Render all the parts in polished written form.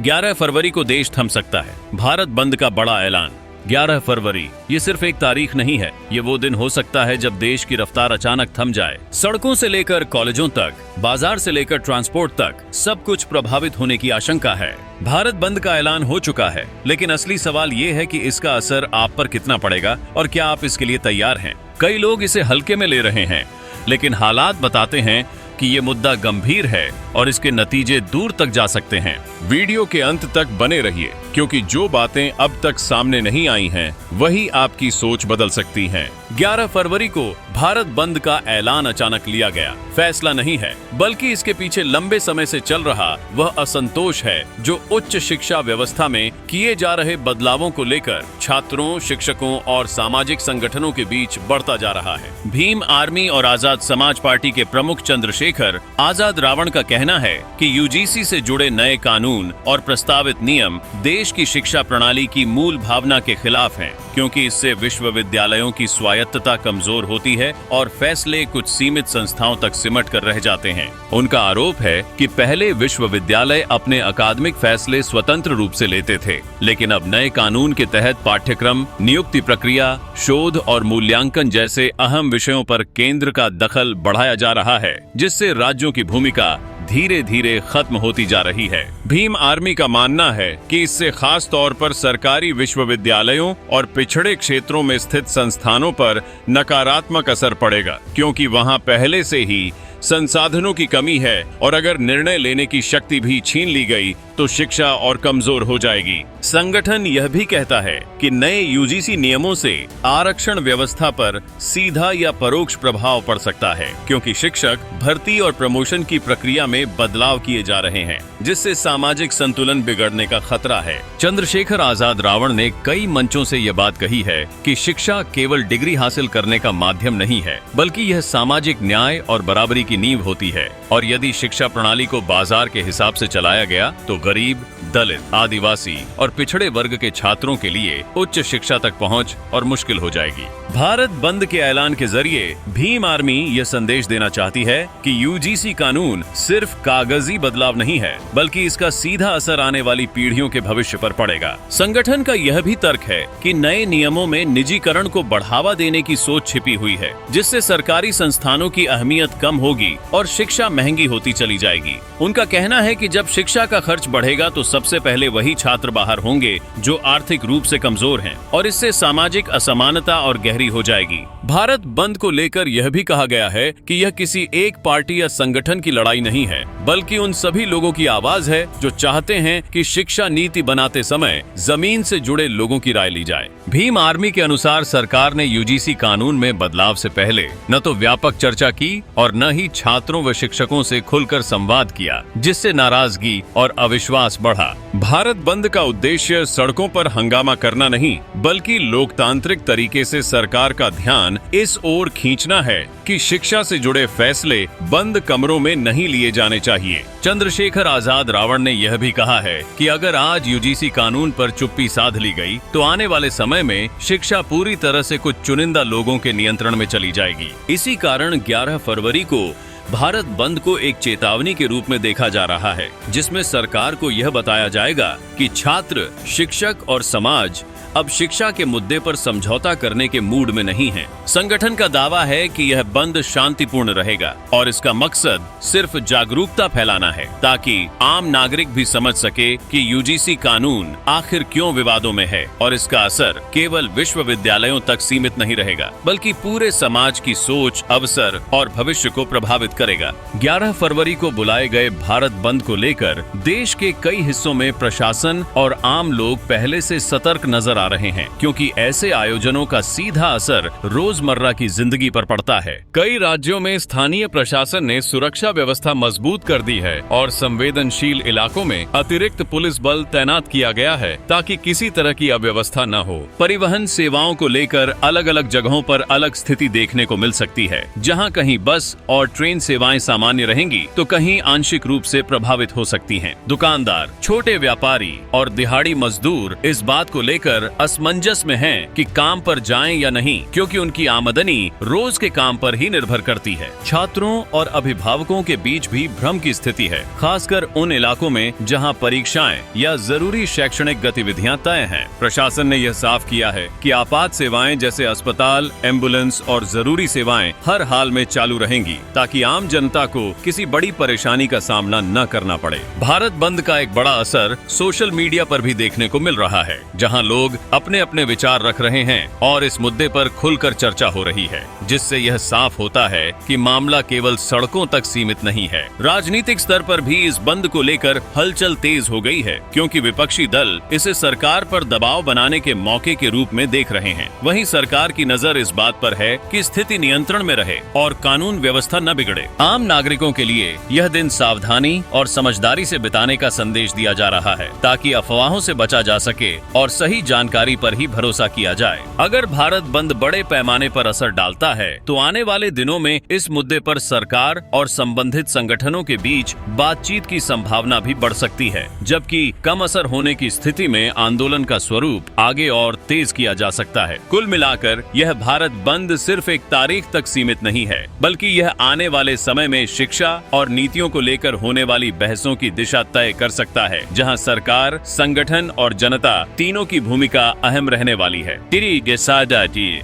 11 फरवरी को देश थम सकता है। भारत बंद का बड़ा ऐलान। 11 फरवरी ये सिर्फ एक तारीख नहीं है, ये वो दिन हो सकता है जब देश की रफ्तार अचानक थम जाए। सड़कों से लेकर कॉलेजों तक, बाजार से लेकर ट्रांसपोर्ट तक सब कुछ प्रभावित होने की आशंका है। भारत बंद का ऐलान हो चुका है, लेकिन असली सवाल ये है कि इसका असर आप पर कितना पड़ेगा और क्या आप इसके लिए तैयार हैं। कई लोग इसे हल्के में ले रहे हैं, लेकिन हालात बताते हैं कि ये मुद्दा गंभीर है और इसके नतीजे दूर तक जा सकते हैं। वीडियो के अंत तक बने रहिए, क्योंकि जो बातें अब तक सामने नहीं आई हैं, वही आपकी सोच बदल सकती हैं। 11 फरवरी को भारत बंद का ऐलान अचानक लिया गया फैसला नहीं है, बल्कि इसके पीछे लंबे समय से चल रहा वह असंतोष है जो उच्च शिक्षा व्यवस्था में किए जा रहे बदलावों को लेकर छात्रों, शिक्षकों और सामाजिक संगठनों के बीच बढ़ता जा रहा है। भीम आर्मी और आजाद समाज पार्टी के प्रमुख चंद्रशेखर आजाद रावण का कहना है कि यूजीसी से जुड़े नए कानून और प्रस्तावित नियम देश की शिक्षा प्रणाली की मूल भावना के खिलाफ हैं, क्योंकि इससे विश्वविद्यालयों की स्वायत्तता कमजोर होती है और फैसले कुछ सीमित संस्थाओं तक सिमट कर रह जाते हैं। उनका आरोप है कि पहले विश्वविद्यालय अपने अकादमिक फैसले स्वतंत्र रूप से लेते थे, लेकिन अब नए कानून के तहत पाठ्यक्रम, नियुक्ति प्रक्रिया, शोध और मूल्यांकन जैसे अहम विषयों पर केंद्र का दखल बढ़ाया जा रहा है, जिससे राज्यों की भूमिका धीरे धीरे खत्म होती जा रही है। भीम आर्मी का मानना है कि इससे खास तौर पर सरकारी विश्वविद्यालयों और पिछड़े क्षेत्रों में स्थित संस्थानों पर नकारात्मक असर पड़ेगा, क्योंकि वहां पहले से ही संसाधनों की कमी है और अगर निर्णय लेने की शक्ति भी छीन ली गई तो शिक्षा और कमजोर हो जाएगी। संगठन यह भी कहता है कि नए यूजीसी नियमों से आरक्षण व्यवस्था पर सीधा या परोक्ष प्रभाव पड़ सकता है, क्योंकि शिक्षक भर्ती और प्रमोशन की प्रक्रिया में बदलाव किए जा रहे हैं, जिससे सामाजिक संतुलन बिगड़ने का खतरा है। चंद्रशेखर आजाद रावण ने कई मंचों से यह बात कही है कि शिक्षा केवल डिग्री हासिल करने का माध्यम नहीं है, बल्कि यह सामाजिक न्याय और बराबरी की नींव होती है। और यदि शिक्षा प्रणाली को बाजार के हिसाब से चलाया गया तो गरीब, दलित, आदिवासी और पिछड़े वर्ग के छात्रों के लिए उच्च शिक्षा तक पहुंच और मुश्किल हो जाएगी। भारत बंद के ऐलान के जरिए भीम आर्मी यह संदेश देना चाहती है कि यूजीसी कानून सिर्फ कागजी बदलाव नहीं है, बल्कि इसका सीधा असर आने वाली पीढ़ियों के भविष्य पर पड़ेगा। संगठन का यह भी तर्क है कि नए नियमों में निजीकरण को बढ़ावा देने की सोच छिपी हुई है, जिससे सरकारी संस्थानों की अहमियत कम होगी और शिक्षा महंगी होती चली जाएगी। उनका कहना है कि जब शिक्षा का खर्च बढ़ेगा तो सबसे पहले वही छात्र बाहर होंगे जो आर्थिक रूप से कमजोर हैं, और इससे सामाजिक असमानता और गहरी हो जाएगी। भारत बंद को लेकर यह भी कहा गया है कि यह किसी एक पार्टी या संगठन की लड़ाई नहीं है, बल्कि उन सभी लोगों की आवाज है जो चाहते हैं कि शिक्षा नीति बनाते समय जमीन से जुड़े लोगों की राय ली जाए। भीम आर्मी के अनुसार सरकार ने यूजीसी कानून में बदलाव से पहले न तो व्यापक चर्चा की और न ही छात्रों व शिक्षकों से खुलकर संवाद किया, जिससे नाराजगी और अविश्वास बढ़ा। भारत बंद का उद्देश्य सड़कों पर हंगामा करना नहीं, बल्कि लोकतांत्रिक तरीके से सरकार का ध्यान इस ओर खींचना है कि शिक्षा से जुड़े फैसले बंद कमरों में नहीं लिए जाने चाहिए। चंद्रशेखर आजाद रावण ने यह भी कहा है कि अगर आज यूजीसी कानून पर चुप्पी साध ली गई तो आने वाले समय में शिक्षा पूरी तरह से कुछ चुनिंदा लोगों के नियंत्रण में चली जाएगी। इसी कारण 11 फरवरी को भारत बंद को एक चेतावनी के रूप में देखा जा रहा है, जिसमें सरकार को यह बताया जाएगा कि छात्र, शिक्षक और समाज अब शिक्षा के मुद्दे पर समझौता करने के मूड में नहीं है। संगठन का दावा है कि यह बंद शांतिपूर्ण रहेगा और इसका मकसद सिर्फ जागरूकता फैलाना है, ताकि आम नागरिक भी समझ सके कि यूजीसी कानून आखिर क्यों विवादों में है और इसका असर केवल विश्वविद्यालयों तक सीमित नहीं रहेगा, बल्कि पूरे समाज की सोच, अवसर और भविष्य को प्रभावित करेगा। 11 फरवरी को बुलाए गए भारत बंद को लेकर देश के कई हिस्सों में प्रशासन और आम लोग पहले से सतर्क नजर आ रहे हैं, क्योंकि ऐसे आयोजनों का सीधा असर रोजमर्रा की जिंदगी पर पड़ता है। कई राज्यों में स्थानीय प्रशासन ने सुरक्षा व्यवस्था मजबूत कर दी है और संवेदनशील इलाकों में अतिरिक्त पुलिस बल तैनात किया गया है ताकि किसी तरह की अव्यवस्था न हो। परिवहन सेवाओं को लेकर अलग अलग जगहों पर अलग स्थिति देखने को मिल सकती है, जहां कहीं बस और ट्रेन सेवाएं सामान्य रहेंगी तो कहीं आंशिक रूप से प्रभावित हो सकती हैं। दुकानदार, छोटे व्यापारी और दिहाड़ी मजदूर इस बात को लेकर पर असमंजस में हैं कि काम पर जाएं या नहीं, क्योंकि उनकी आमदनी रोज के काम पर ही निर्भर करती है। छात्रों और अभिभावकों के बीच भी भ्रम की स्थिति है, खासकर उन इलाकों में जहां परीक्षाएं या जरूरी शैक्षणिक गतिविधियां तय हैं। प्रशासन ने यह साफ किया है कि आपात सेवाएं जैसे अस्पताल, एम्बुलेंस और जरूरी सेवाएं हर हाल में चालू रहेंगी, ताकि आम जनता को किसी बड़ी परेशानी का सामना न करना पड़े। भारत बंद का एक बड़ा असर सोशल मीडिया पर भी देखने को मिल रहा है, जहां लोग अपने अपने विचार रख रहे हैं और इस मुद्दे पर खुलकर चर्चा हो रही है, जिससे यह साफ होता है कि मामला केवल सड़कों तक सीमित नहीं है। राजनीतिक स्तर पर भी इस बंद को लेकर हलचल तेज हो गई है, क्योंकि विपक्षी दल इसे सरकार पर दबाव बनाने के मौके के रूप में देख रहे हैं। वहीं सरकार की नजर इस बात पर है कि स्थिति नियंत्रण में रहे और कानून व्यवस्था न बिगड़े। आम नागरिकों के लिए यह दिन सावधानी और समझदारी से बिताने का संदेश दिया जा रहा है, ताकि अफवाहों से बचा जा सके और सही जानकारी पर ही भरोसा किया जाए। अगर भारत बंद बड़े पैमाने पर असर डालता है, तो आने वाले दिनों में इस मुद्दे पर सरकार और संबंधित संगठनों के बीच बातचीत की संभावना भी बढ़ सकती है, जबकि कम असर होने की स्थिति में आंदोलन का स्वरूप आगे और तेज किया जा सकता है। कुल मिलाकर यह भारत बंद सिर्फ एक तारीख तक सीमित नहीं है, बल्कि यह आने वाले समय में शिक्षा और नीतियों को लेकर होने वाली बहसों की दिशा तय कर सकता है, जहां सरकार, संगठन और जनता तीनों की भूमिका अहम रहने वाली है।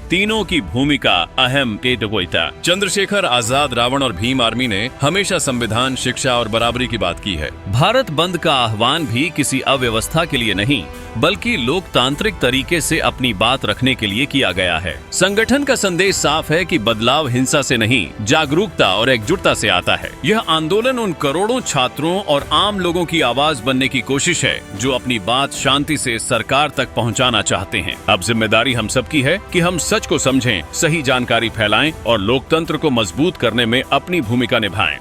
तीनों की भूमिका अहम। चंद्रशेखर आजाद, रावण और भीम आर्मी ने हमेशा संविधान, शिक्षा और बराबरी की बात की है। भारत बंद का आह्वान भी किसी अव्यवस्था के लिए नहीं, बल्कि लोकतांत्रिक तरीके से अपनी बात रखने के लिए किया गया है। संगठन का संदेश साफ है कि बदलाव हिंसा से नहीं, जागरूकता और एकजुटता से आता है। यह आंदोलन उन करोड़ों छात्रों और आम लोगों की आवाज बनने की कोशिश है, जो अपनी बात शांति से सरकार तक पहुंचाना चाहते हैं। अब जिम्मेदारी हम सबकी है कि हम सच को समझें, सही जानकारी फैलाएं और लोकतंत्र को मजबूत करने में अपनी भूमिका निभाएं।